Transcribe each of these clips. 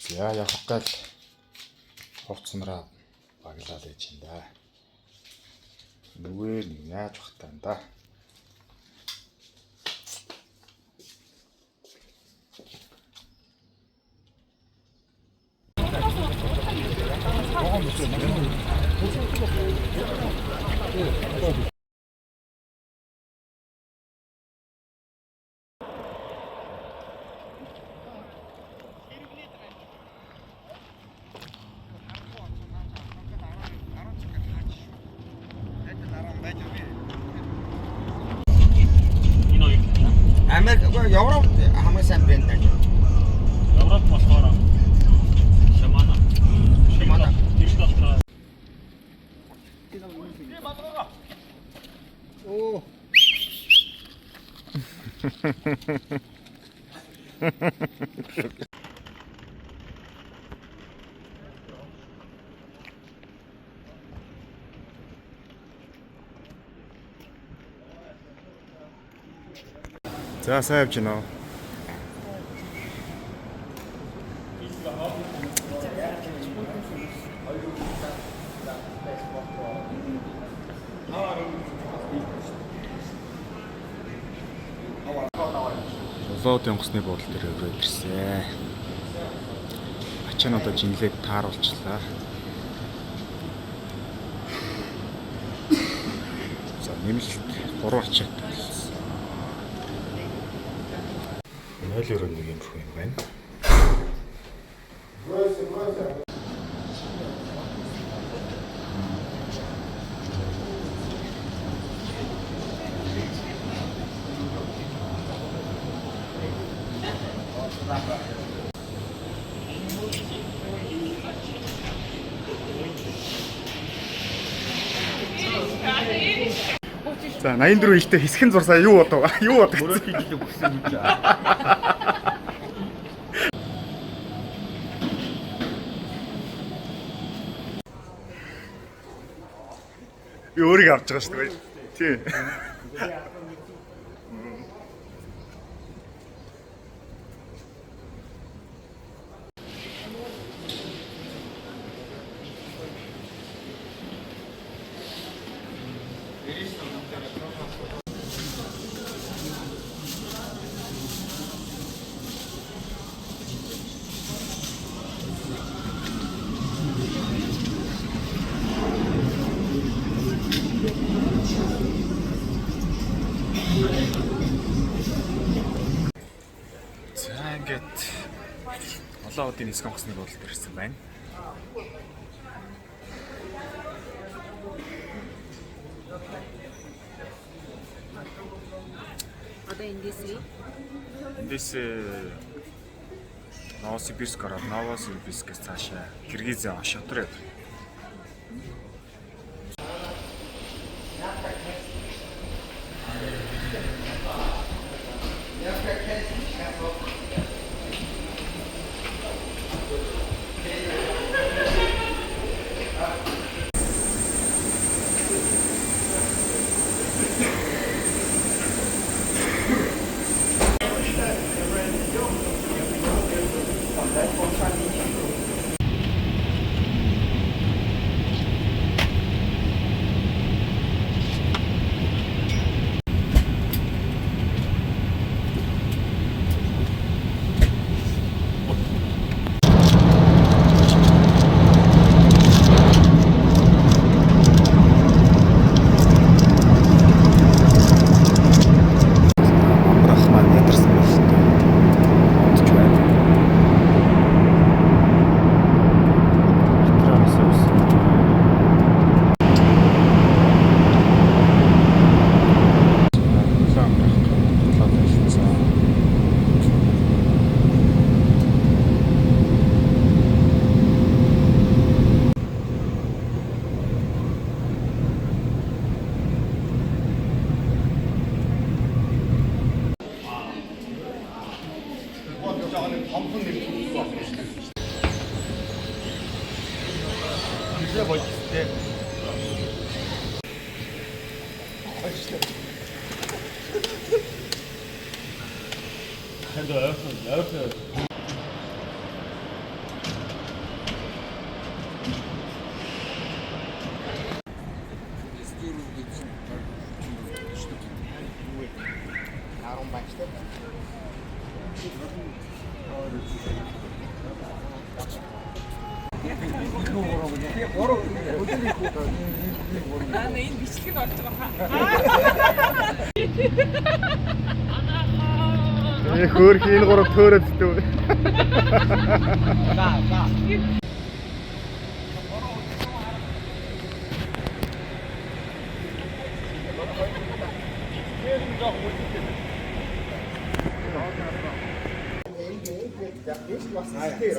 Яа явах гал хувцсамраа баглаа лээ чинь да. Нүгээр яаж бахтаа да. Америк Европ хамгийн сайн брэнд байна. Европ болохоор Шамана. Шамана. Тэр дотроо. Оо. За сайн явж байна уу? Лоод онгоцны буудлын дээр өрөө ирсэн. Ачаан одоо жинлээд тааруулчлаа. За нэмэлт 3 ачаатай болсон. 0.1 юм шүү юм байна. За 84 ихтэй хэсхэн зурсаа юу бодов? Юу бодов? Мөрөд хийлээ өгсөн юм жаа. Би өөрийг авч байгаа шүү дээ. Тий. За ингээд олон удын нисэх онгоцны буудлын дээр ирсэн байна. Одоо эндээс Новосибирск ороод Новосибирскээс цаашаа Киргизийн Шотроо. Наана энэ бичлэг нь орж байгаа. Хөөх энэ гурав төөрөөд дүү.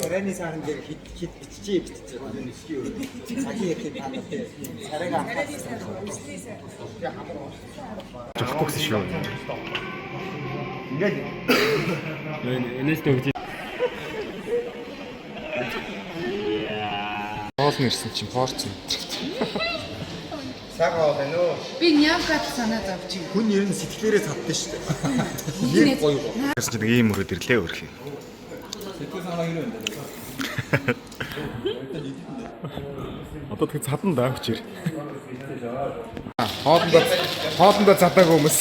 Царайны саран дээр хитчээ битчихээ. Цагийн ирэхэд таадах тийм царайг амтаа. Жохгүй гэсэн шүү. Ингээд Энэс төгж. Хоол нэрсэн чинь порцсон. цагаа байна уу? Би нямгад санаад авч юм. Хүн ер нь сэтгэлээрээ цадсан шүү дээ. Нэг гоё гоё. Гэсэн чинь ийм өрөөд ирлээ өрх юм. Одоо тэг цадан даа хүчээр. Хоолндоо цадаг хүмүүс.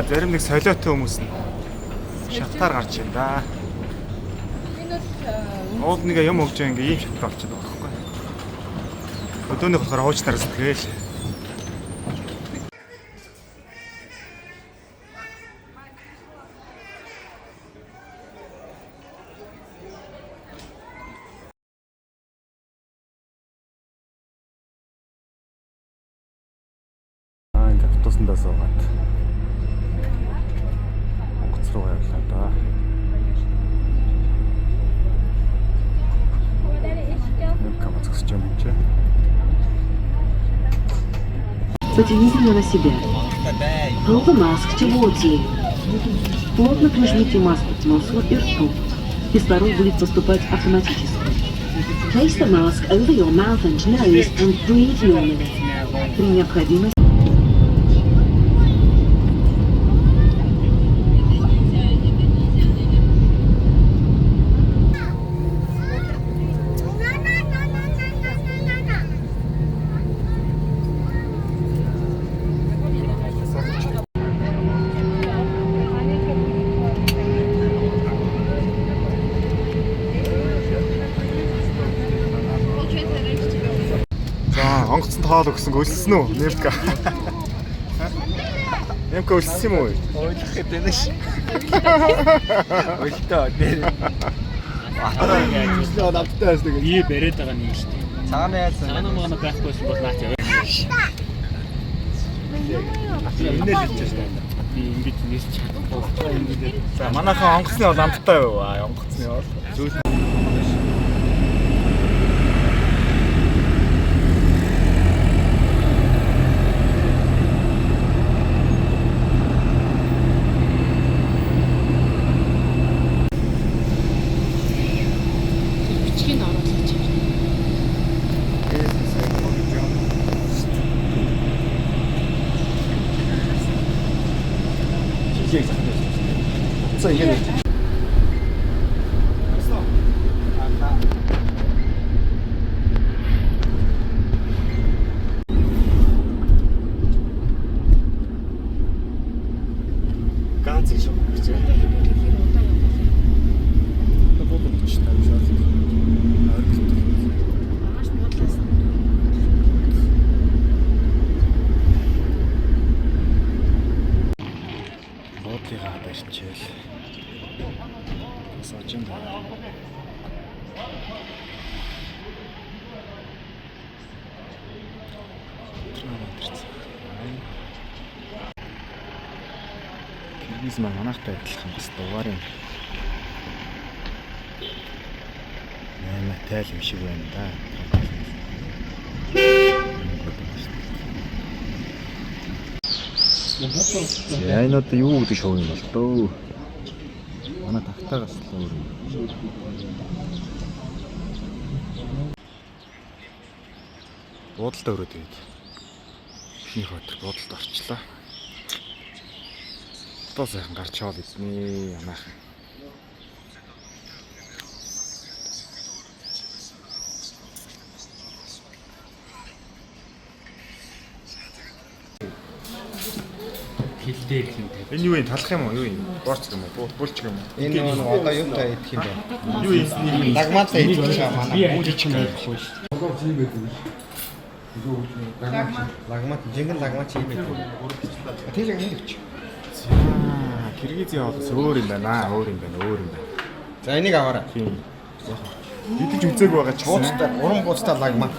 Зарим нэг солиотой хүмүүс нь шатаар гарч байна да. Ууд нэг юм өгч байгаа ингээ ийм шаттай болчиход байгаа байхгүй. Өдөөнийх болохоор хуучнаар сэтгэл. Ингээ автобусандаа суугаад Монгол руу явлаа да. Камаз гэж юм чи. Потяните его на себя. Руку маск, тяните. Плотно прижмите маску к носу и рту. Кислород будет поступать автоматически. Place the mask over your mouth and nose and breathe normally. При необходимости онгоцон тоол өгсөн өлссөн үү? Нэмка. Нэмка өлссөн юм уу? Ойлгох гэдэг нь ш. Ойлтоо дээр. Ажил Навтай бас нэг. ий бариад байгаа юм шүү дээ. Цаана яасан? Цаана маа байхгүйсэн бол наач яваа. Инээ хэлчихэж байна. Би ингэж нэрч чадахгүй. Ингэж. За манайхан онгоцны бол амттай юу? Онгоцны бол зүйл. Бичгийг оруулаач. За ингэ. Ганц их шүү. Бодлыгаа барьчээл. Сажин даа. Киргиз манайхтай адилхан бас дугаар юм. Матай юм шиг байна да. Яа энэ одоо юу гэдэг шоу юм бол дөө. Манай тавтаагаас л өөр юм. Буудалтай өрөөд байд. Ихний хотод буудалд орчлоо. Одоо сайхан гарч чаал иднэ ямаахан. Хилдээ юм те. Энэ юу юм талах юм уу? Юу юм? Борц юм уу? Булч юм уу? Энэ нэг одоо юутай идэх юм бэ? Юу юм? Лагмаатай идэх гэж байгаа манай. Би ажиж юм байхгүй шүү. Лагмат жинхэнэ лагмат юм бэ? Тэр яг нэг ч. Аа, Киргизийн хоолос өөр юм байна. Өөр юм байна. За энийг аваарай. Тийм. Идэж үзээг байгаа ч Бууцтай, уран бууцтай лагмат.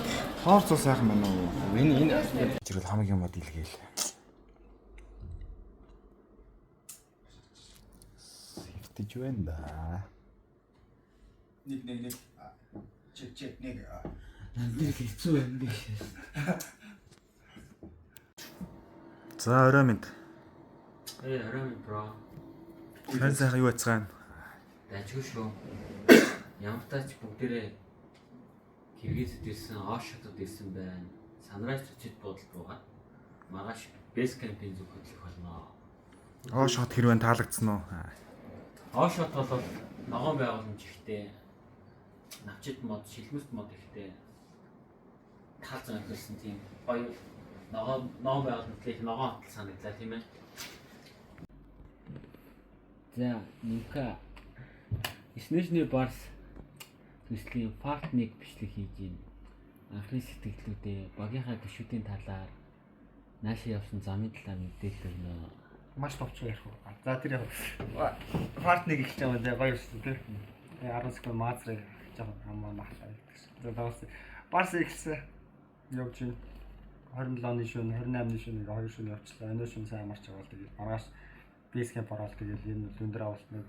хоорц сайхан байна уу? Энэ Зэрэг хамгийн мод илгээл. Сэвтэж байна да. нэг чек нэг Хэцүү юм биш. За орой минь. Арам бро. Сайхан юу яцгаана? Дажгүй шүү. Ямар тач бүгдээрээ Киргизд ирсэн, Ош хотод ирсэн байна. Санрайч төчид буудалд байгаа. Магаш бэс кампийн зүг хөтлөх болно. Ош хот хэрвээ таалагдсан уу? Ош хот бол ногоон байгууламж ихтэй. Навчид мод, шилмэст мод ихтэй. Таалцсан амьдсан тийм гоё ногоон байгууламжлыг ногоон хотл санагдлаа тийм ээ. За, нэмхэ Снежный барс төслийн фартник бичлэг хийж байна. Анхны сэтгэлдүүдээ багийнхаа гишүүдийн талаар наашаа явсан замын талаар мэдээлэл өгнө. маш товч ярих уу. За тэр яг партныг ихтэй юм дээ гоё шүү дээ. 10 секунд маазрыг жоохон хамаа махлаа гэсэн. За давс барс ихсэн явж байна. 27 оны шөнө 28-ны шөнө 2 шөнө явчлаа. Өнөө шөнө сайн амарч байгаа л тэгээд маргааш бейс кемп ороод тэгээд энэ өндөр авалтныг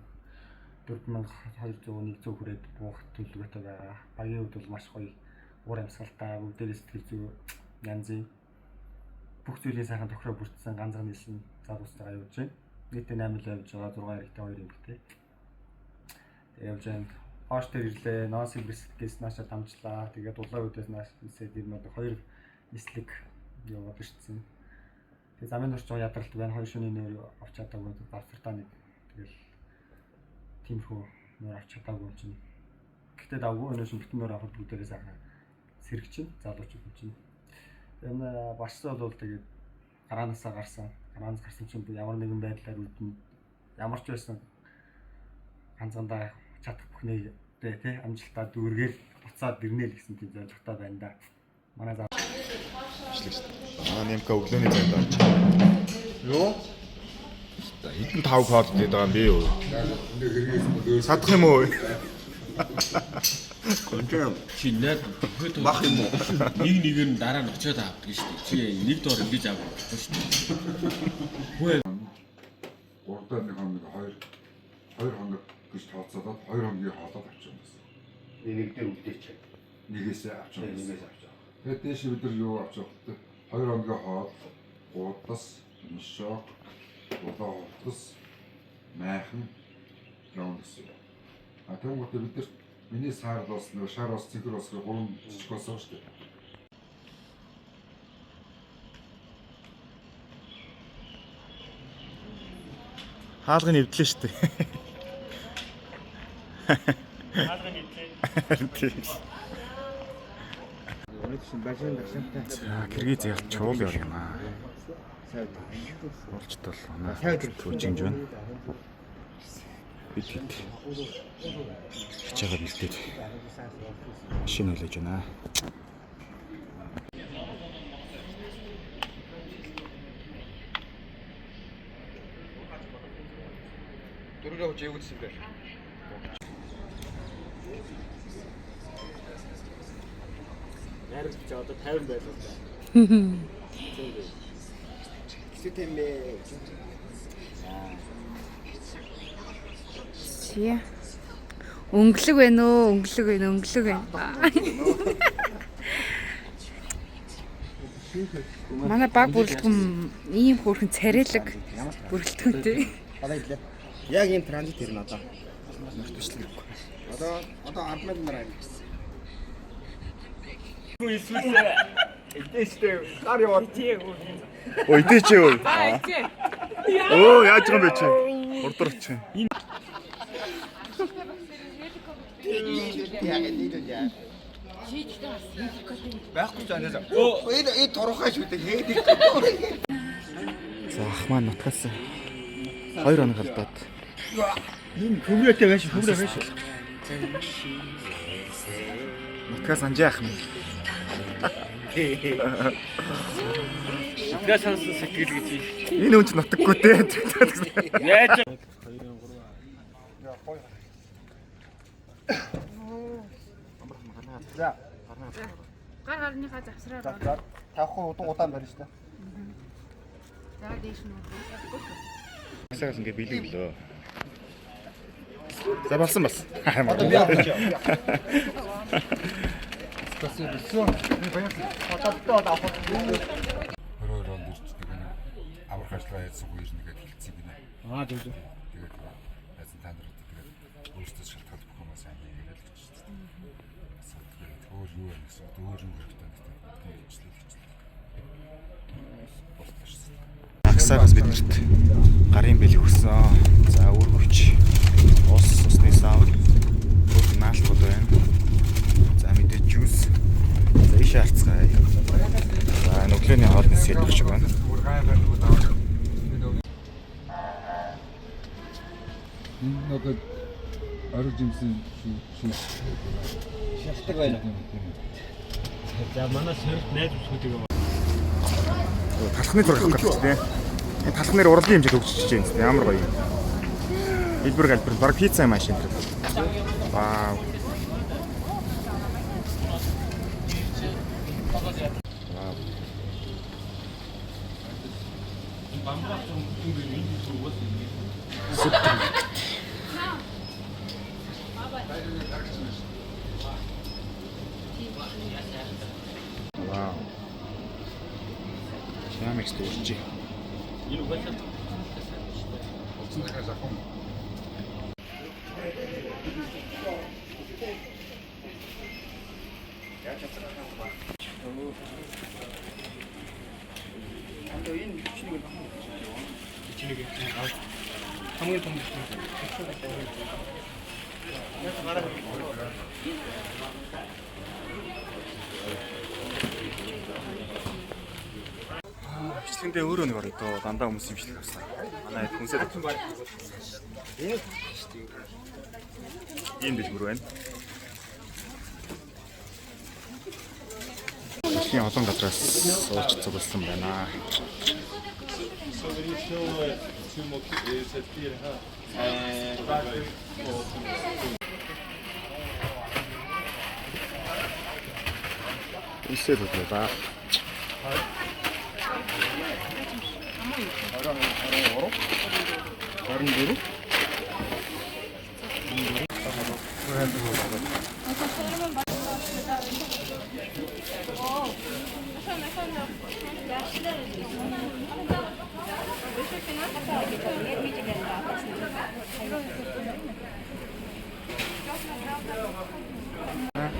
4200 хүрээд буух төлөвлөгөөтэй байгаа. Багийн хувьд бол маш гоё уур амьсгалтай бүгдээрээ сэтгэл зүй янзын бүх зүйлийн сайхан тохироо бүрдсэн ганцхан нийлсэн залуустайгаа явж байна. Нийтдээ 8 л явж байгаа 6 эрэгтэй 2 эмэгтэй. Тэгээд явж байна. Хоош дээр ирлээ. Нонсиг бисгээс наашаа дамжлаа. Тэгээд улаан үдээс нааш нисээд ирмэд 2 нислэг яваад ирсэн. Тэгээд замын орч ядралт байна. 2 шөнийн нөр авч чадаагүй давтартаа нэг тэгэл тиймхүү нөр авч чадаагүй юм чинь. Гэхдээ давгүй өнөөс бүтэн нөр авах бүгдээрээ сайхан сэрэг чинь залуучууд чинь. Энэ барсаа бол тэгээд гараанасаа гарсан. Гараанаас гарсан чинь ямар нэгэн байдлаар үүдэн ямар ч байсан ганцгандаа чадах бүхнээ тий амжилтаа дүүргээл буцаад ирнэ л гэсэн тийм зорилготой байна да. Манай заа. Аа нэмка өглөөний цайд орж. Юу? Хэдэн 5 код гэдэг байгаа юм би юу? Садах юм уу? Контрол чи нэр бах юм уу? Нэг нэгээр нь дараа нь очиод авдаг шүү дээ. Чи нэг доор ингэж авах болохгүй шүү дээ. Урдаа нэг хоног хоёр хоног гэж тооцоолоод 2 хоногийн хоолоод авчихсан байсан. Нэг дээр үлдээч. Нэгээсээ авчихсан. Тэгээд дээш бид нар юу авчих вэ? 2 хоногийн хоол, гуудас, мишок, улаан хувцас, майхан явна гэсэн. А тэгвэл бид нар миний сар бас нэг шар бас цэгэр бас 3 жижиг болсон шүү дээ. Хаалгын эвдлээ шүү дээ. Хаалгын эвдлээ. За Киргиз яг чуул юм аа. Болчтол манай түүжинж байна. Бид хичээгээ бэлдээд машин хүлээж байна. Дөрөв явж явуулсан байх. Найрч одоо 50 байлаа да. Сэтэмбэ. Чи Өнгөлөг байна уу? Өнгөлөг байна, өнгөлөг байна. Манай баг бүрэлдэхүүн ийм хөөрхөн царайлаг бүрэлдэхүүнтэй. Яг ийм транзит хэрнэ одоо. Мөртөчлөг гэхгүй. Одоо 10 мянга нар авчих гэсэн. Юу эсвэл эдээстэй гар яваад тий. Ой идэж өө. Оо яаж байгаа юм бэ чи? Урдурч. Байхгүй ч анаа. Энэ торохоо шүү дээ хээдэг. За ах маань нутгаас 2 хоног алдаад. Энэ хөврөөтэй байж хөврөө байж. Нутгаас анжаах юм. Нутгаа сансан сэтгэл гэж. Энэ хүн ч нутаггүй дээ. Яаж За. Гар гарныхаа завсраар. Тавхан удаан барьж та. За дээш нь. Сагаас ингээ билээ. За болсон бас. Одоо би авчих. Спасибо. Всё. Мы поехали. Потом авах. Оройр онд ирж нэг аврах ажиллагаа яасан үеэр нэгээд хэлцээ гинэ. Аа тийм. Тэгээд яасан та нарт тэгээд өөрсдөө шалтгаалж бүх юм сайн хийгээд л гэж байна. Тэгээд өөр юу вэ гэсэн өөр юм хэрэгтэй гэдэг. Аксагаас биднэрт гарын бэлэг өгсөн. За өргөвч. Усны сав. Бүх наалтууд байна. За мэдээ жуус. За ийшээ харцгаая. За нүглээний хоолны сэлбэг шиг байна. Энэ одоо орой жимсэн шүү. Шалтгаан байна. За манай сөрөг найз бүсгүүдийг Талхны зураг авах гэдэг тийм. Энэ талхнаар урлагийн хэмжээд өгчөж байна тийм. Ямар гоё. Хэлбэр галбар баг пицца машин тэр. Вау. Вау. Ямикс төрчих. хамгийн том биш. Бичлэгэндээ өөрөө нэг орё доо дандаа хүмүүс имжлэх авсан. Манай хүнсээ ийм дэлгүр байна. Дэлхийн олон газраас суулж цугласан байна. Үсээ төлөө.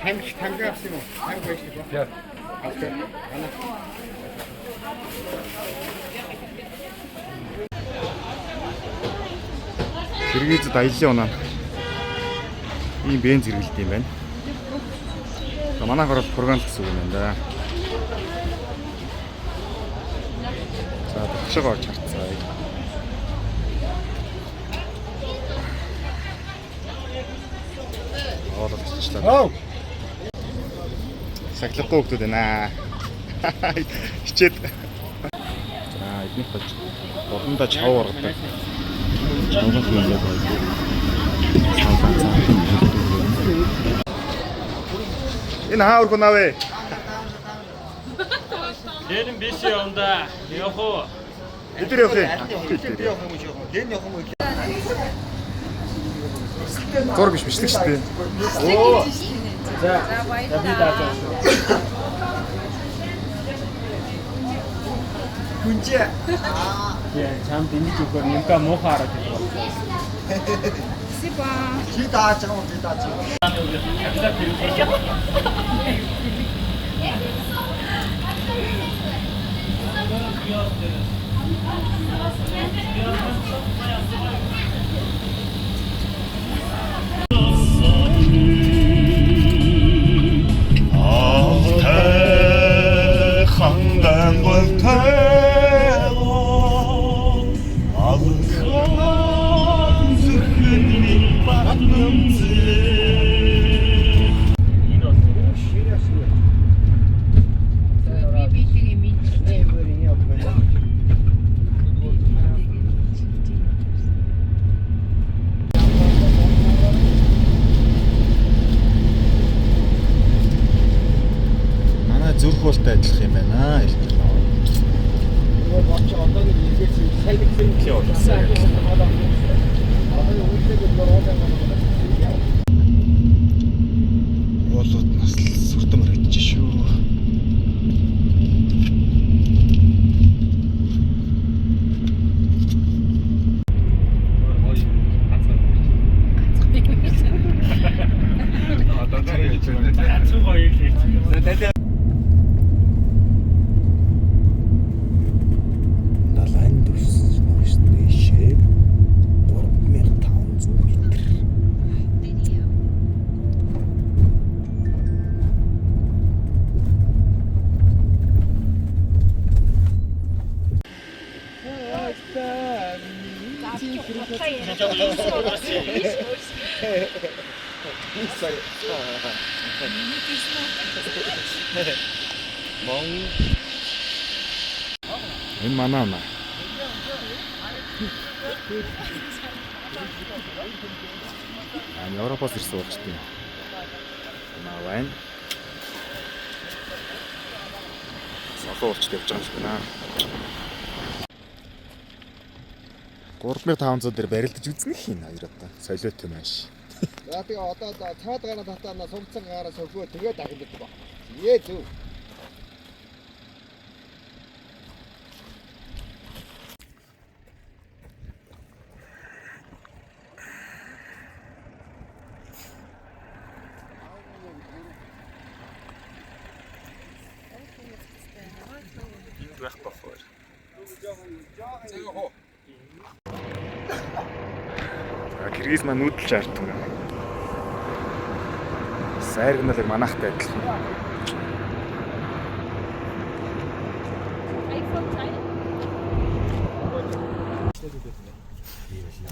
Хамч тангаа авсан уу? Хамч байж таа. Яа. Окей. Киргизд аяллаа унаа. Ийм бенз хэрэглэдэг юм байна. За манай хорол програм гэсэн үг юм байна да. За төгшөөгөө орж харцгаая. Оолоо ташлаа. Сахилахгүй хүмүүс байна. Хичээд. За эднийх болж болондоо чав оргодог. Чавгаас юм яг байна. Энэ хаа ургу навэ? Дээрэн биш яванда. Явах уу? Эдгээр явах юм. Би явах юм уу? Хэн явах юм бэ? Зураг биш бичлэг шүү дээ. Оо. За. За Би баярлалаа. дааж байна шүү. Хүнжээ. Яа, чам дэмж өгөхөөр нэмка муухай хараад байна. Сипа. Чи дааж байгаа уу? Чи дааж байгаа. Алтай ханган голтайго алхан зүрхний батнамзээ. Энэ бол ширээс үү. Би бидэг юм. Манай зүрх болтой ажиллах юм байна. Нөгөө боч одоогийн нэгээс салгицэн Тий болсоо. Болоод нас сүртэн харагдаж шүү. ганцхан гоё л хэлж байна. Далайн дүрс нөөш дэшээ 3500 метр. Энэ манай наа. Европоос ирсэн уулчтай. Наа байна. Солон уулчтай явж байгаа юм шиг байна. 3500 дээр барилдаж үзнэ их энэ хоёр одоо. Солиотой маш. За тэгээ одоо цаад гараа татаана сумцсан гараа сөхөө тэгээ дахиад ба. Ээ зүг. Энд байх болохоор. Киргиз маань нүүдэлж артсан. Сайргналыг манахтай адилхан.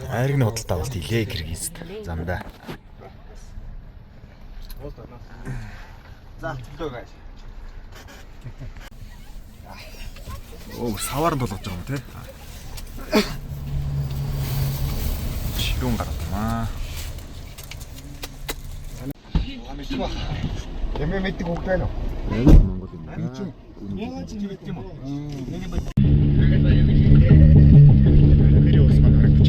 Айргны худалдаа авалт хийлээ Киргизд. Замдаа. За төлөө гайш. Оо, саваар нь болгож байгаа юм тий. Ширүүн гаргамаа. Эмээ мэддэг үг байна уу? Монгол юм. Яагаад чи мэддэг юм уу? Америк улс маань харагдаж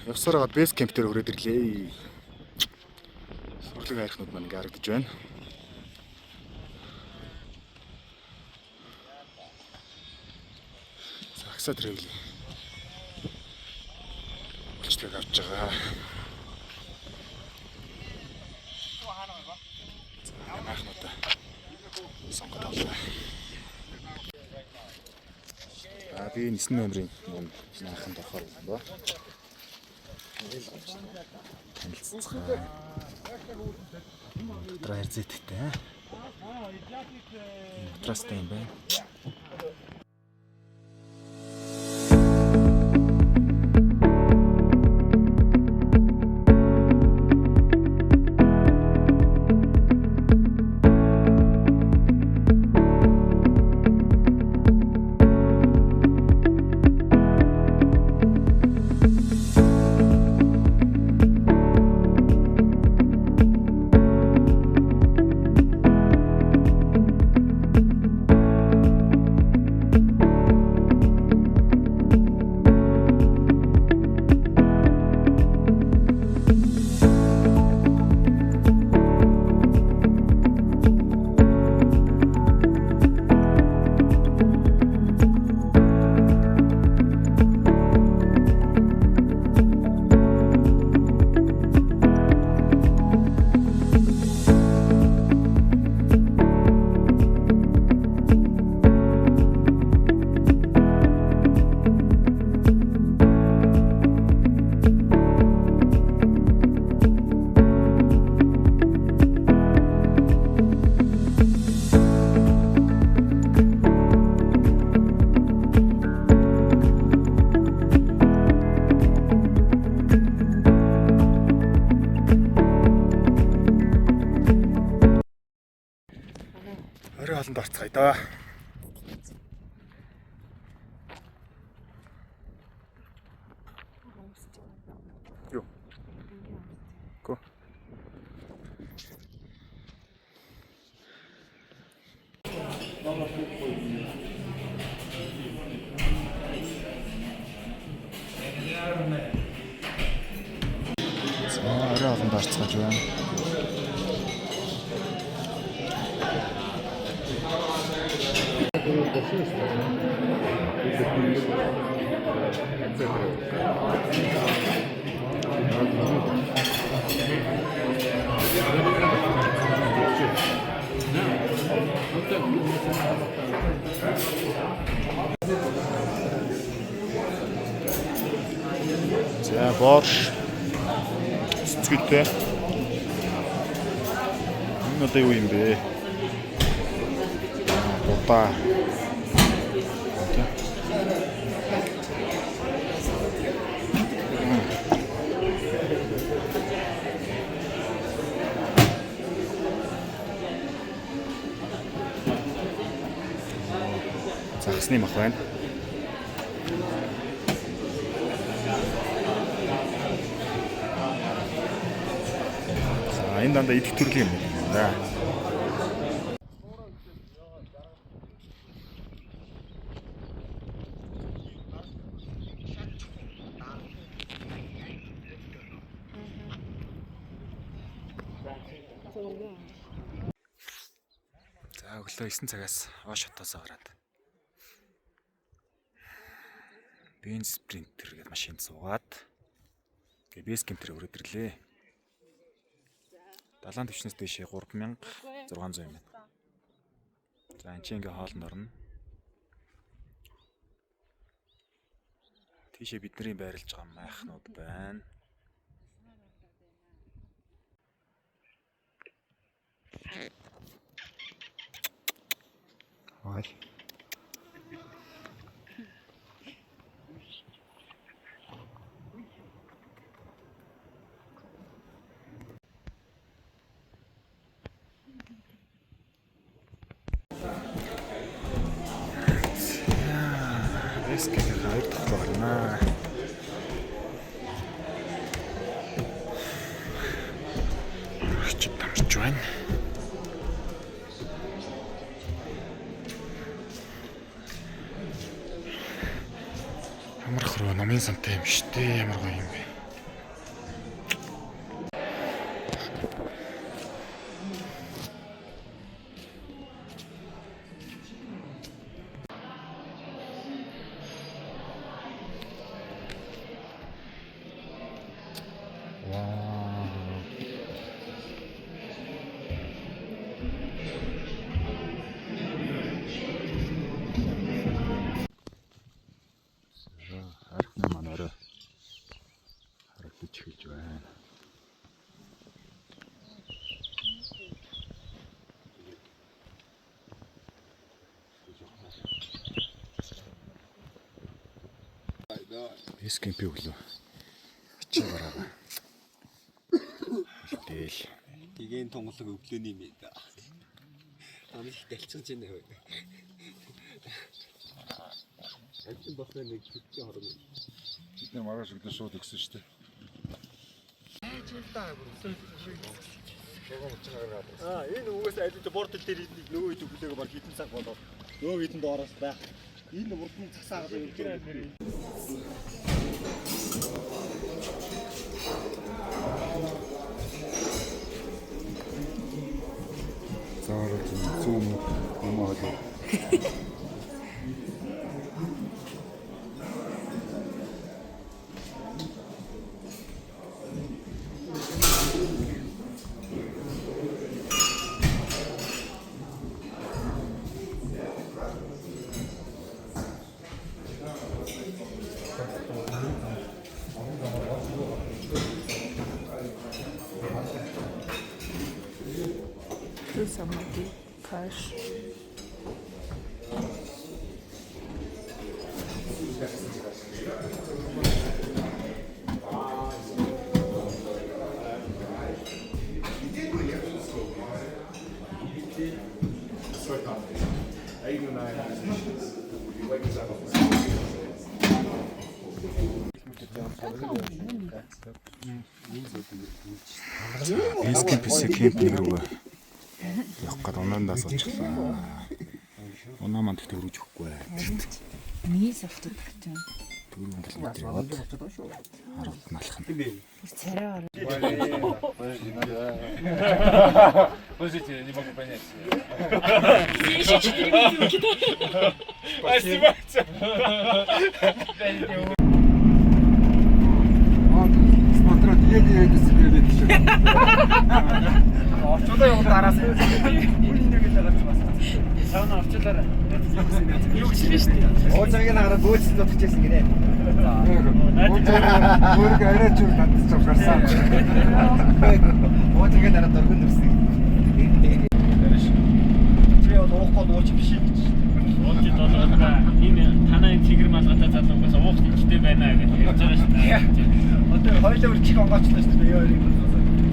Явсаар гад бэс кемп дээр хүрээд ирлээ. Сурлаг хайрхнууд маань ингээ харагдаж байна. Сакса travel. Үйлчлэг авч байгаа. Хайрхнуудаа сонгоод авлаа. Би 9 номерын юм нааханд орохоор байна ба. Танилццгаа. Дотроо хэрзээдтэй. Трастай юм байна. Орой хоолнд орцгоё доо. Юу? Го. Орой хоолнд орцгож байна. За борш цэцгэлтэй. Энэ одоо юу юм бэ? Удаа. Загсны мах байна. За энэ дандаа идэх төрлийн юм байна. За өглөө 9 цагаас Ош хотоос гараад бенз спринтер гэдэг машинд суугаад бэс кемп дээр өрөөд ирлээ. Далайн төвчнөөс дэшээ 3600 юм байна. За энэ чинь ингээ хоолнд орно. Тийшээ бидний байрлаж байгаа майхнууд байна. Ой. Эскэг хайр тогтоорно. Чи тамарч байна. Ямар хөрөө номын сантай юм шүү дээ. Ямар гоё юм бэ. Архны маань орой харагдаж эхэлж байна. Эскэмпи өглөө. Очиж гараа. Тэгэл. Игийн тунгалаг өглөөний мэд. Амлих дэлцэж байна вэ? Ажин босноо нэг хэвчээ хорно. Бид нар маргааш өглөө шууд өгсөн шүү дээ. Энэ үгээс аль бордол дээр нөгөө хэд өглөөгөө баг хитэн цаг болоо. Нөгөө хитэн доороос байх. Энэ урдны цагсаагаад өгдөг. Заарч зүүн намаа хаа. Самоди каш. Эскэмпис кемпинг рүү явах гээд унаандаа суучихлаа. Унаа манд тэгтээ өргөж өгөхгүй. Мис авто тэгтэн. 4 км яваад 10-д налах нь. Царай Слушайте, не могу понять. Еще 4 минуты. Спасибо. Смотрят, едет себе ведь. Орчуулаа явуул араас. Үний нэг л гарч байна. Савна орчуулаарай. Юу гэж хэлсэн шүү дээ. Ууцыг нь хараад бөөцөнд утчихсан гинэ. Өөрөг арай ч надад ч гарсан. Ууцыг нь хараад дөргөн нэрсэн. Чи уухгүй ууч биш гэж. Ууч толгойдоо энэ танай цэгэр малгатай залуугаас уух ихтэй байна гэж ярьж байгаа шүү дээ. Одоо хоёулаа үрчих онгоочлаа шүү дээ. Яа юм.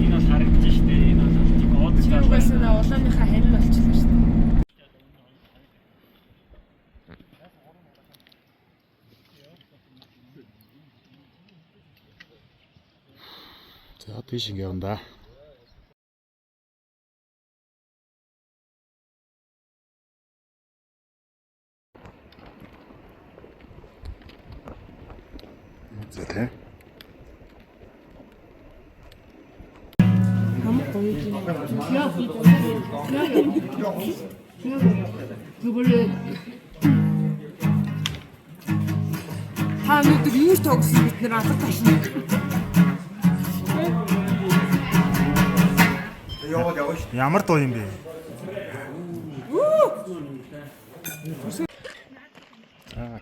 Энэ бас харагдаж шүү дээ. Энэ бас тийм уудаж байгаа. Угаас нь улааныхаа харин болчихлоо шүү дээ. За тийш ингэ явна да. За тэ. Та өнөөдөр юу тогсон бид нэр алга ташна. Яваад явна шүү. Ямар дуу юм бэ?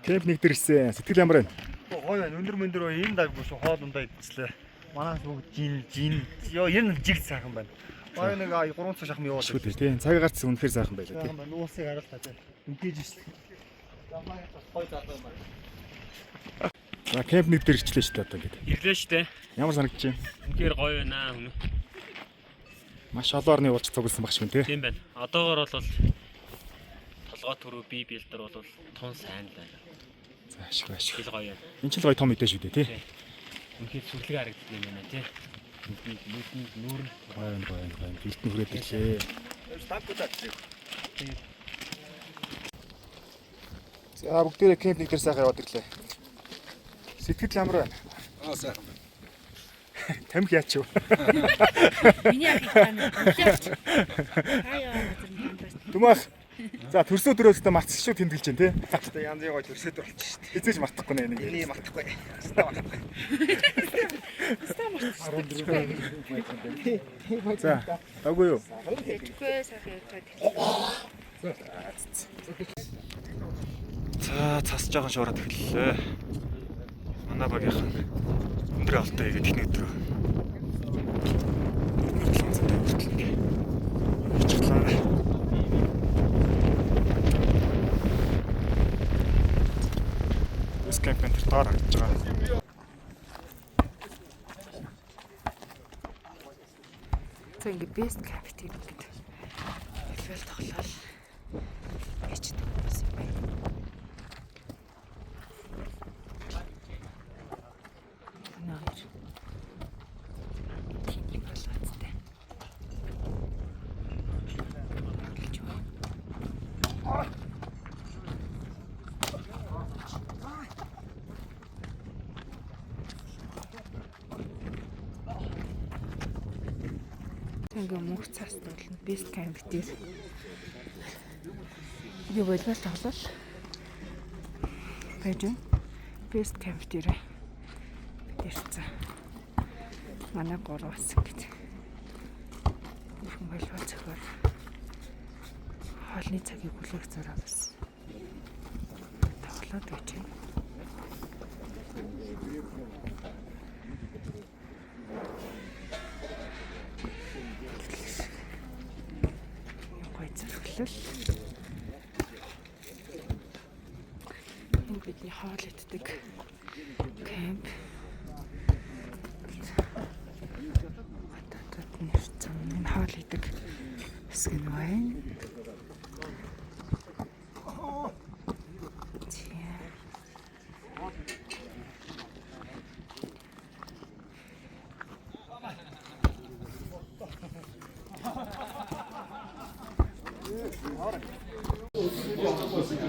Кемпинг дээр ирсэн. Сэтгэл ямар байна? Гоё байна. Өндөр мөндөр энэ даггүй шүү. Хоол ундаа идчихлээ. Манаас бүгд жин. Йоо энэ жиг сайхан байна. Гоё нэг 3 цаг шахам яваад. Шүү дээ тийм. Цаг гарц үнэхээр сайхан байлаа тийм. Нуусыг харалта тийм. Үнтээж шүү. Гоё залуу юм байна. За кемпинг дээр ирчлээ шүү дээ одоо ингэ. Ирлээ шүү дээ. Ямар санагдаж байна? Үнээр гоё байна хүн. Маш олоорны уулч цугласан багш мэн тий. Тийм байна. Одоогоор бол толгой төрөө бие билдер бол тун сайн байна. За ашиг. Хэл гоё. Энэ ч л гоё том мэдээ шүү дээ тий. Үнхээр сүрлэг харагддаг юм байна тий. Нүүр нь Гоё. Бэлтэн хүрээд ирлээ. За бүгдээрээ кемпинг дээр сайхан яваад ирлээ. Сэтгэл ямар байна? Сайхан байна. Тамхи яач юу? Миний яг тань. Хаяа газар. Түмэх. За төрсөө дөрөөсөө мартсан шүү тэмдэглэж байна тий. Тэ янз яг төрсөд болчих шүү дээ. Эзэж мартахгүй нэ нэг. Энийг мартахгүй. За даггүй юу? Тэгэхгүй сайхан яваад. За цасж байгаа шуураад эхэллээ. Манай багийнхан өндөр алтай игээд ихний өдрөө. Цанцтай хүртэл ингээ. Ичлээ. Скайпэн дээр таар харагдаж байгаа. За ингээ best camp тийм ингээд level тоглол гэж төгөөс юм байна. Наач. Тийм болооцтой. Ингээ мөнх цаас тоглоно. Best camp дээр. Би волейбол тоглол. Баяжин. Best camp дээр. Ирсэн. Манай 3 бас ингэж. Волейбол зохиол. Хоолны цагийг хүлээх зураг бас. Тоглоод байж байна. Энэ бидний хоол иддэг camp. Хатад нэрцэн энэ хоол иддэг хэсэг нь байна.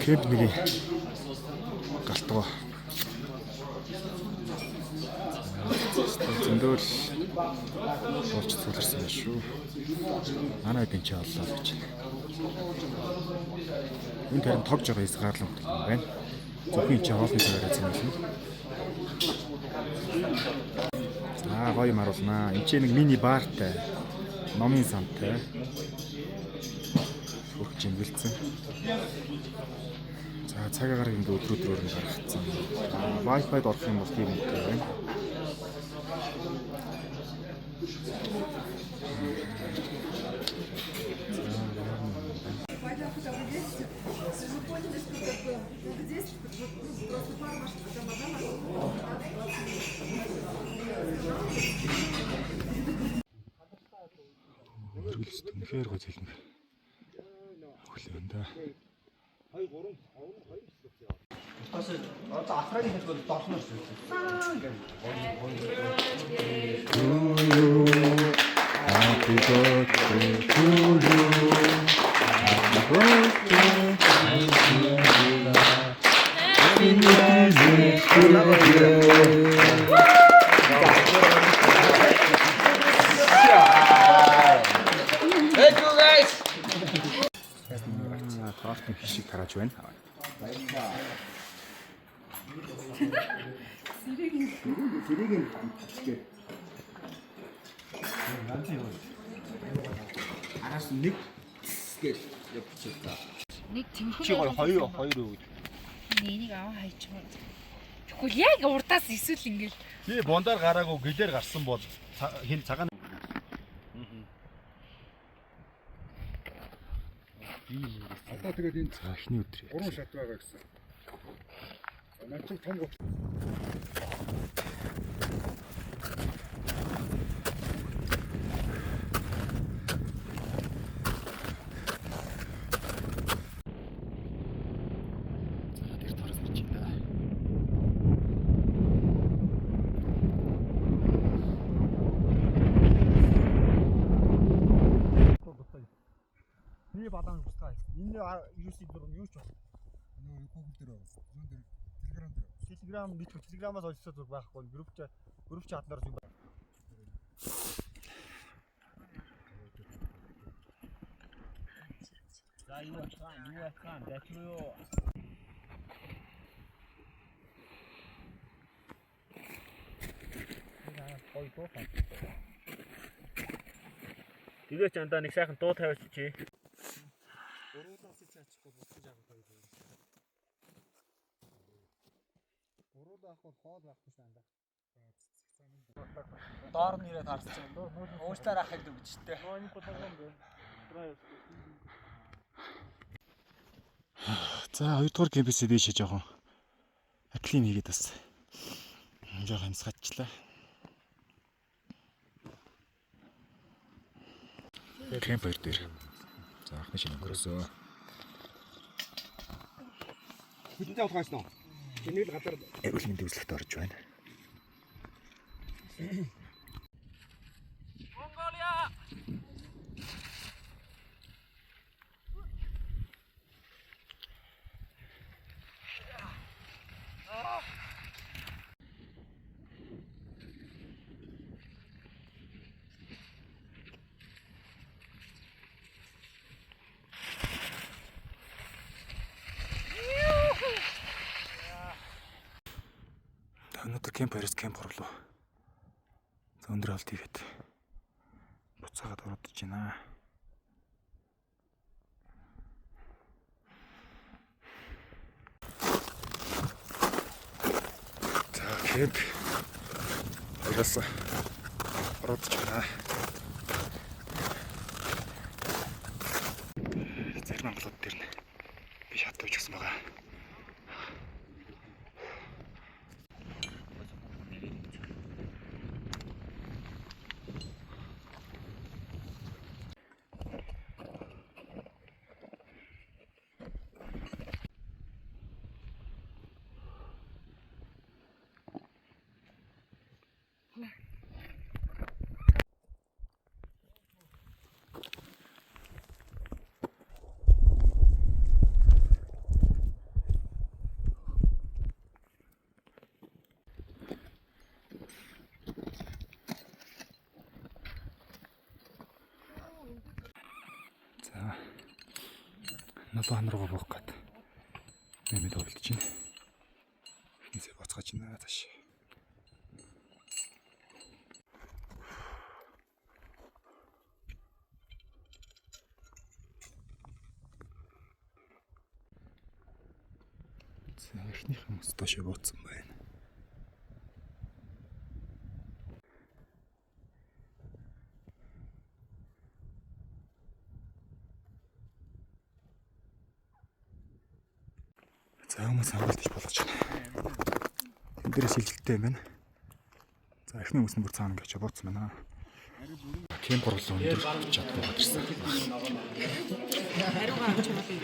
Кэд нэг галтгаа. Зөндөөл болж цуларсан байх шүү. Манай эдэн чи оллоо гэж. Энэ тэрэн тогж байгаа изгаарлан байна. Зөвхөн чи хоолны цагаараа зэмлэнэ. Гоё маруулнаа. Энд чи нэг мини баартай. Номын сантай. Бүх жимгэлцэн. За цагаагаар ингээ өдрөөр нь гаргацсан. Wi-Fi-д орох юм бол тийм үнэтэй байна. Үнэхээр гоо зэлнэ. Өглөө да. 2 3 одоо афрагийн хэлбэл дорхноос үү. Happy birthday to you. Happy birthday to you. Hey you guys. Таартын хишиг тарааж байна. Сэрийг хичгээ. Араас нэг гэж явчих та. Нэг тэмхүү. Чи хоёр үү. Энийг аваа хайчихсан. Тэгвэл яг урдаас эсвэл ингээл. Тий бондоор гараагүй гэлээр гарсан бол хин цагаан. Одоо тэгээд энэ цаашны өдөр. 3 шат байгаа гэсэн. Наач том гоо. Бадан устгай. Энэ 9-4 юу ч байна. Нөгөө Google дээр байна. Зүүн дээр Telegram дээр. Telegram бид Telegram-аас олжсоо зүг байхгүй. Групп чатлаар зүг байна. За юу ахсан дэчрөө. Тэгээ ч андаа нэг сайхан дуу тавиач чи. Гурвуулаас чаачихгүй босч байгаа гоё. байхгүй хоол байхгүй сандаа. Доор нь ирээд харсаж байна. Уучлаарай ахыг дөвчтэй. За 2 дугаар кемпээс дээшээ жоохон атлим хийгээд бас жоохон амсгаачлаа. Кемп 2 дээр. За анхны шинэ өнгөрөөсөө. Хүнтэй болох байсан уу? Энийг л газар Эрүүл мэндийн үзлэгт орж байна. Өнөөдөр кемп 2-с кемп 3 руу. За өндөр алт хийгээд буцаагаад ороод иж байна. За кемп 2-с ороод иж байна. Зарим амгалууд дээр нь би шат тавьж гисэн байгаа. За нобан руу буух гээд нэмээд болдож байна. Эхнээсээ боцгож байна тааш. За эхнийх хүмүүс доошоо бууцсан байна. За хүмүүс хамгаалж болгож байна. Тэн дээрээ шилжилттэй юм байна. За эхний хүмүүс нь бүр цаана гэж бууцсан байна. Кемп орлоо өндөр чадвар гадарсан. Хариугаа авч чадах юм.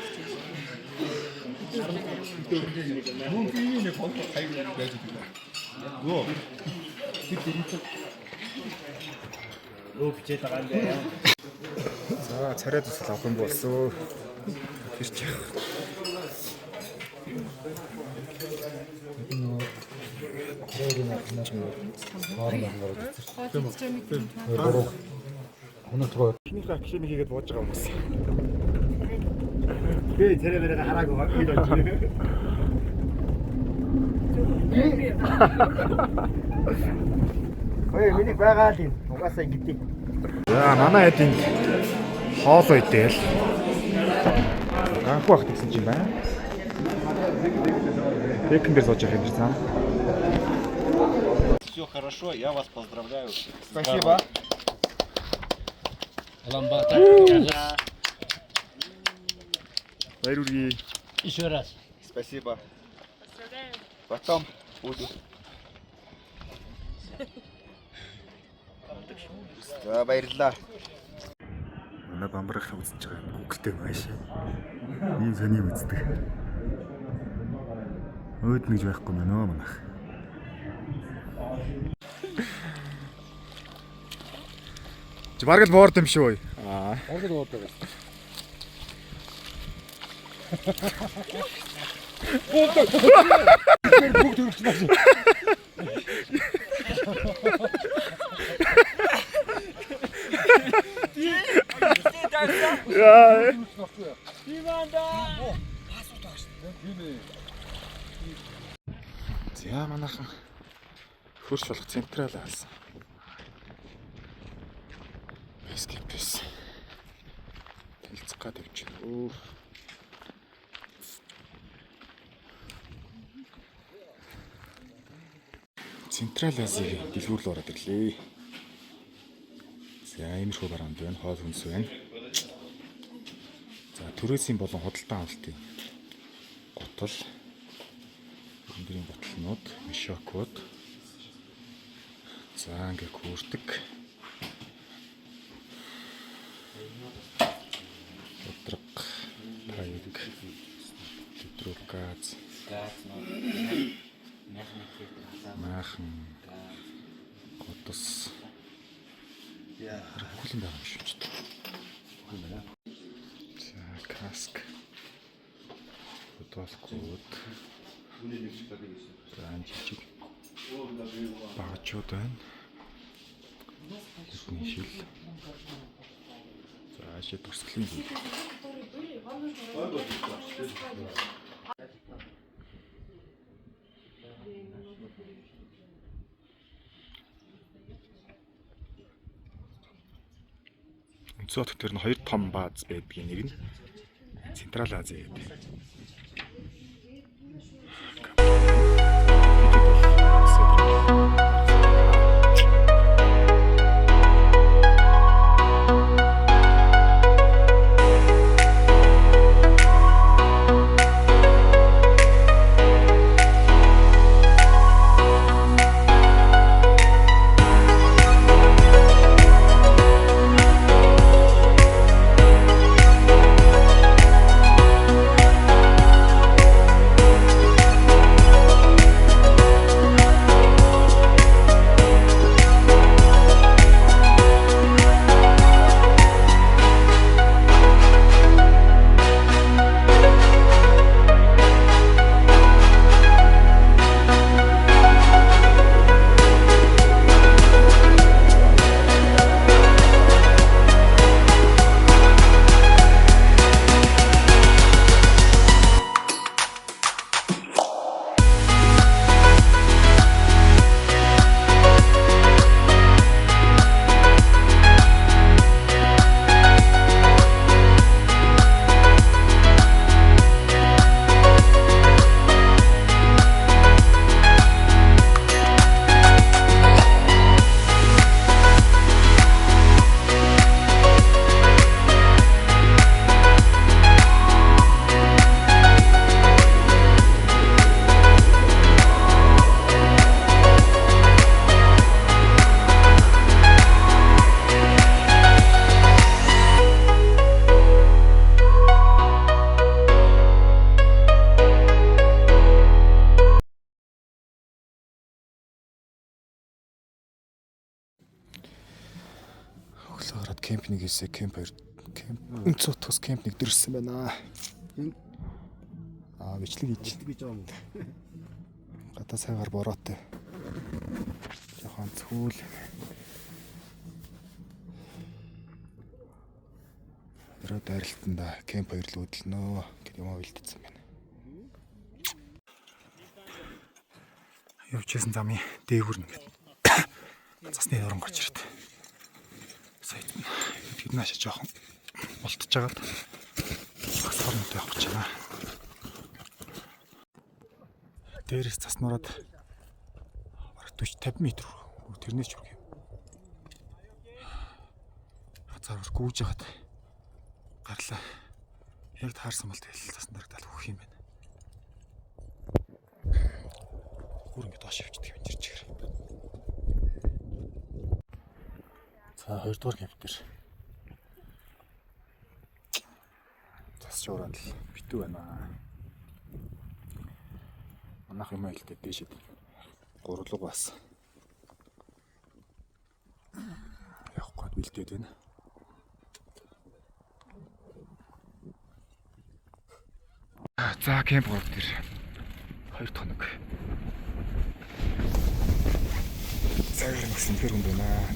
мөн биений фото хайр байж байгаа. Гоо. Оо бичээд байгаа юм байна. За царай тусал авах юм болсон. Хэрч яах. Эхнийхээ акшн хийгээд бууж байгаа хүмүүс. Би царайгаа хараагүй би болж байна. Ой, миний байгаа л юм. Угаасаа ингэдэг. За манай хэдийн хоол үйдэл. Анх багт гэсэн чинь байна. Бэкэн дээр сууж явах юм цаа. Все хорошо, я вас поздравляю. Спасибо. Баярлалаа. Еще раз. Спасибо. Потом буду. За баярлалаа. Манай бамбарах үзэж байгаа юм. Гүгтэй маш. Ийм сони үздэг. Өөд нэгж байхгүй мөн нөө манах. Чи бараг л боорд юм шүү. Аа. Бараг л боорд байгаа. Бүгд өргөжлөө. Яа. Иванда. За манайхан хөрш болох централ аалсан. Бэскипс. Тэлцэх гад явчих. Өө. Централ Азийн дэлгүүр рүү ороод ирлээ. За иймэрхүү бараанд байна. Хоол хүнс байна. За түрээсийн болон худалдан авалтын гутал, өндрийн гуталнууд, мишокууд. За ингээ хүүрдэг. Утраг, паяг, тетруказ, махан, готос. Хүлэн байгаа юм шиг байна. За каск, фотоскоп, за жижиг багчууд байна. Тэсний шил. За ашиг турсгалын зүйл. Өнцөт төр нь хоёр том бааз байдгийн нэг нь Централ Ази гэдэг. Ороод кемп нэг хийсээ кемп өнцөт тус кемп нэг дэрсэн байна. Бичлэг хийж байгаа юм. Гадаа сайгаар бороотой. Жохон цүүл. Өрөө дайралтанда кемп хоёр л хөдлөнө гэдэг юм бэлдсэн байна. Явчихсан замын дээгүүр нэгэд цасны дөрөн гарч ирээд. Сайд бид наашаа жоохон болтож байгаад бас хоромтой явах гэж байна. Дээрээс цаснараад 40-50 м тэрнээс ч үрг юм. Хацаар гүүж ягаад гарлаа. Яг таарсан бол тэгэл цаснаар тал хөх юм байна. Бүр ингэ доош явчихдаг юм жирчгээр. За 2 дугаар кемп дээр. Засч ураад л битүү байна. Манайх юм хэлтэй дээшэд гурлаг бас. Явахгүй бэлдээд байна. За кемп гол дээр 2 хоног. Цагаар нэгсэн хэр хүнд байна.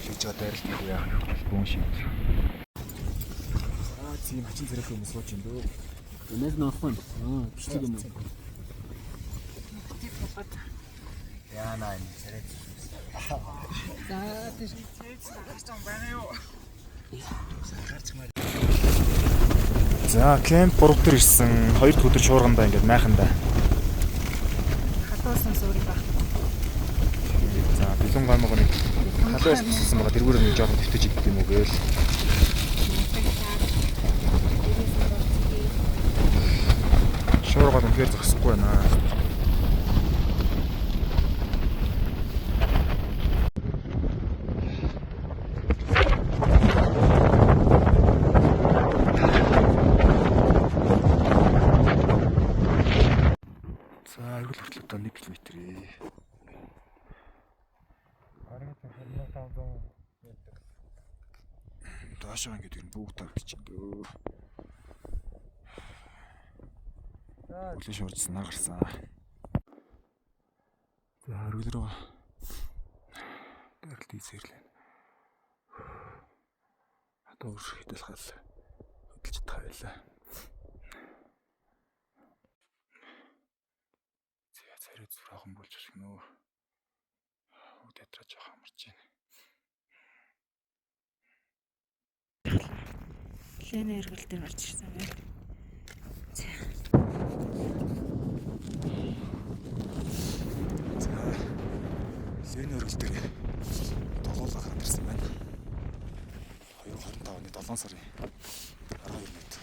Хийж байгаа дайралт их яах вэ? Бүүн шиг. Тийм хачин зэрэг юм сууж юм дөө. Өнөөс нөхөн. Бичлэг юм уу? Яа наа зэрэг. За тэр гарч байгаа юу? За кемп 3 дээр ирсэн 2 өдөр шуургандаа ингээд майхандаа. Хадуу Олоосон суурь баг. За бэлэн гомог нэг халуус гэсэн байгаа тэргүүр нэг жоохон төвтөж идэх юм уу гээл. Шуургал үнэхээр зогсохгүй байна. За эргэл хүртэл одоо 1 км. Доошоо ингээд юм бүгд тавьчих чинь дөө. Үлэн шуурч нар гарсан. За хөргөл рүү гэрэлт ийсэрлээ. Одоо өөр хэдэл хал хөдөлж чадах байлаа. Царай зураахан болж ирэх нөө. Өдөтрөө жоох амарч байна. Лена эргэл дээр гарч ирсэн байна. Лена өргөл дээр долоолоо гарсан байна. 2025 оны 7 сарын 12-нд.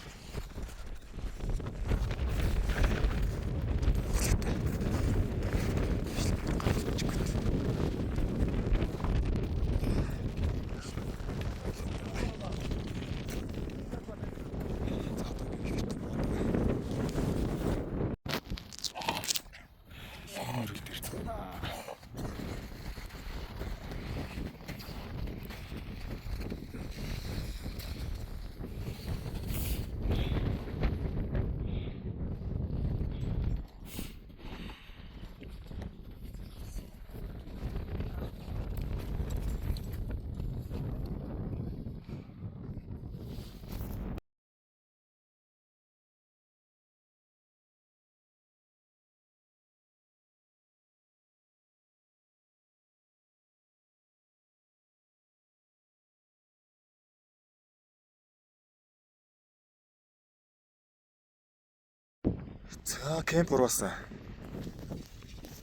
За кемп уруулсан.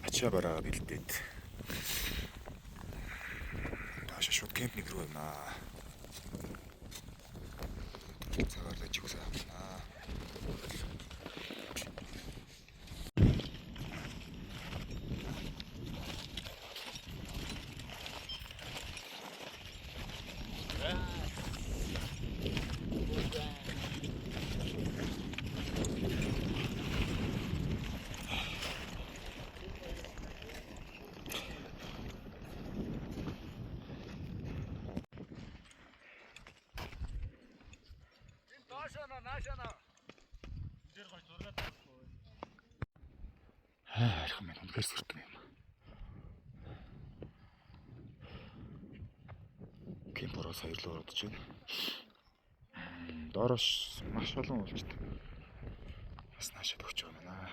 Ачаа бараа бэлдээд. Дааш шууд кемпинг рүү явна. Цагаар л жигсаа авна. Арих минь үнэхээр сүртэн юм. Кемпороо саярлуу ордож байна. Доорош маш олон уулжт. Бас наашаад өгч байгаа маа.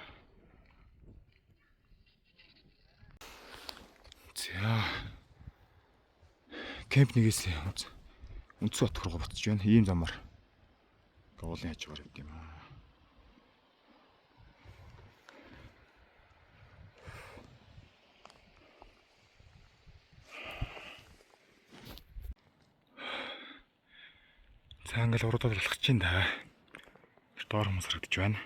За. Кемп нэгээс Үндэс бат руу буцаж байна. Ийм замаар. Уулын хажуугаар явд юм аа. За ингээл уруудад болох чинь да. Доор хүмүүс харагдаж байна.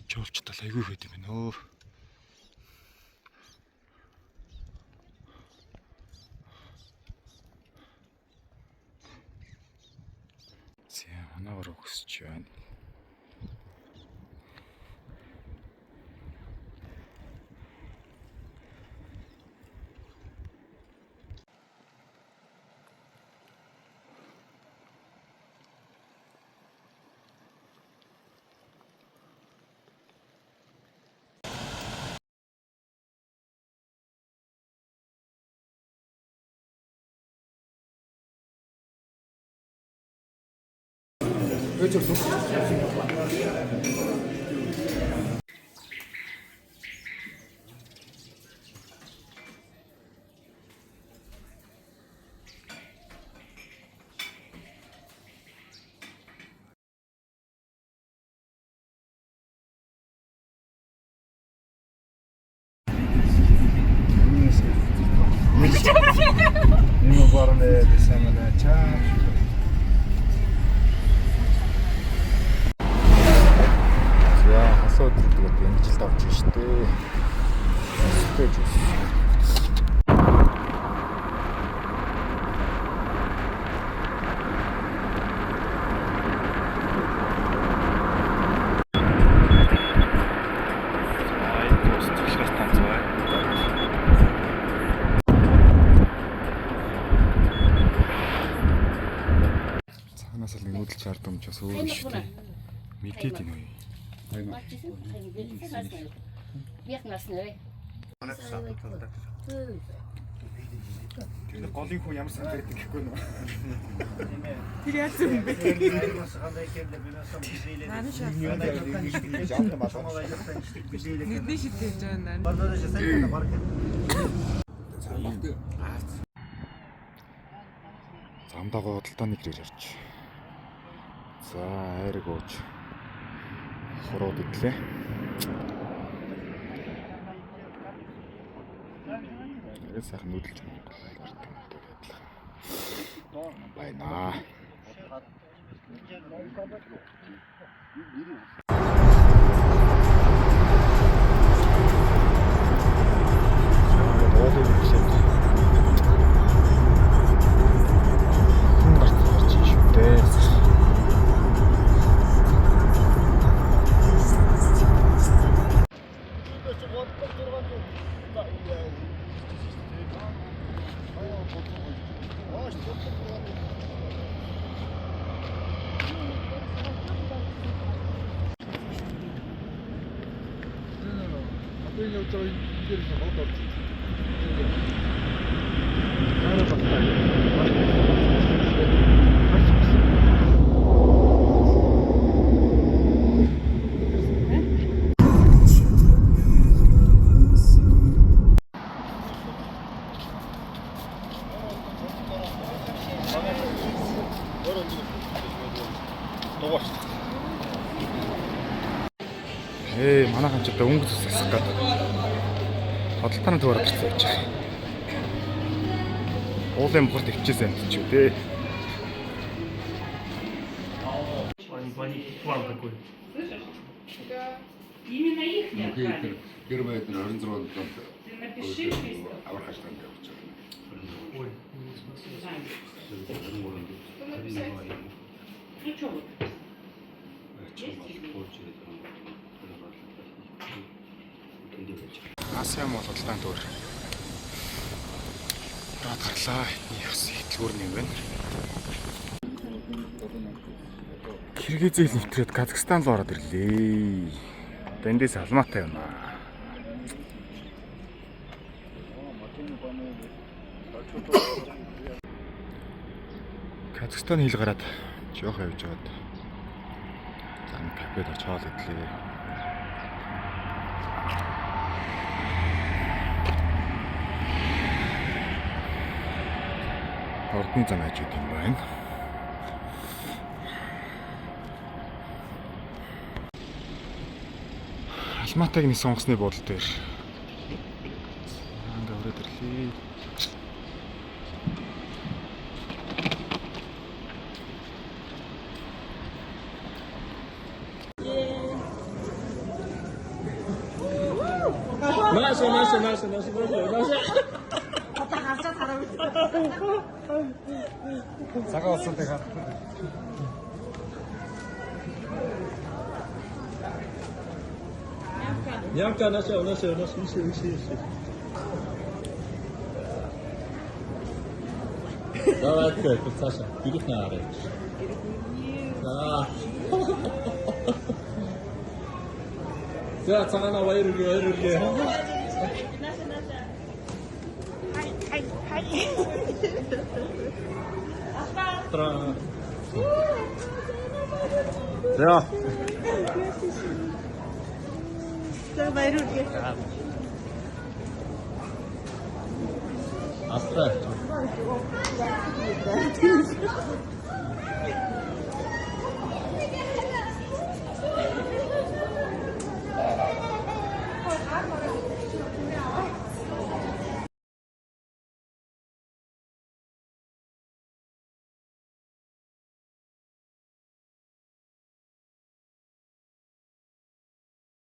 Жуулчдаа айгүй хэд юм бэ нөө. Зэ манайгаар өгсөж байна. орны бисамана чаа. За хасууд гэдэг ингэж л давж штэ. Өстэй жус. Цаанаас л нүүдэлж хардсан ч бас өөр шүү дээ. Мэдээд байна уу? Тэр голын хүн ямар санаа байдаг гэхгүй нөө. Тэр яаж юм бэ? Нэгний шидэж байна. Замдаа худалдааны гэрээр явж. За айраг ууж. Хороод идлээ. Тэгээд сайхан нүүдэлж Монгол артын адилхан. Байна. Манайхан ч одоо өнгө засах гэдэг. Худалдааны төвөр гарсан гэж байна. Уулын бохорд өвчээсэн юм ч үү те. Именно их не отправили. Первое это 26 год. Напиши список. Авархаштан делать. Ой, что написать? Ну что вот? Асиам бол худалдааны төвөр. Рад гарлаа. Яс хэлгүүр нэг байна. Киргизийг нэвтрээд Казахстан руу ороод ирлээ. Одоо эндээс алмаатай байна. Казахстан хил гараад жоох явж байгаад. Зам кафед очоод идлээ. Ордны зам ажид юм байна. Алматайг нэг сонгосны бодол дээр. Анда өрөөд ирлээ. Маша. Цагаан болсон тэгээ. Ямка наша. Давай, Саша, бегут на арену. Да. За, цагаана баярлалаа. За. За баярлалаа. Астра.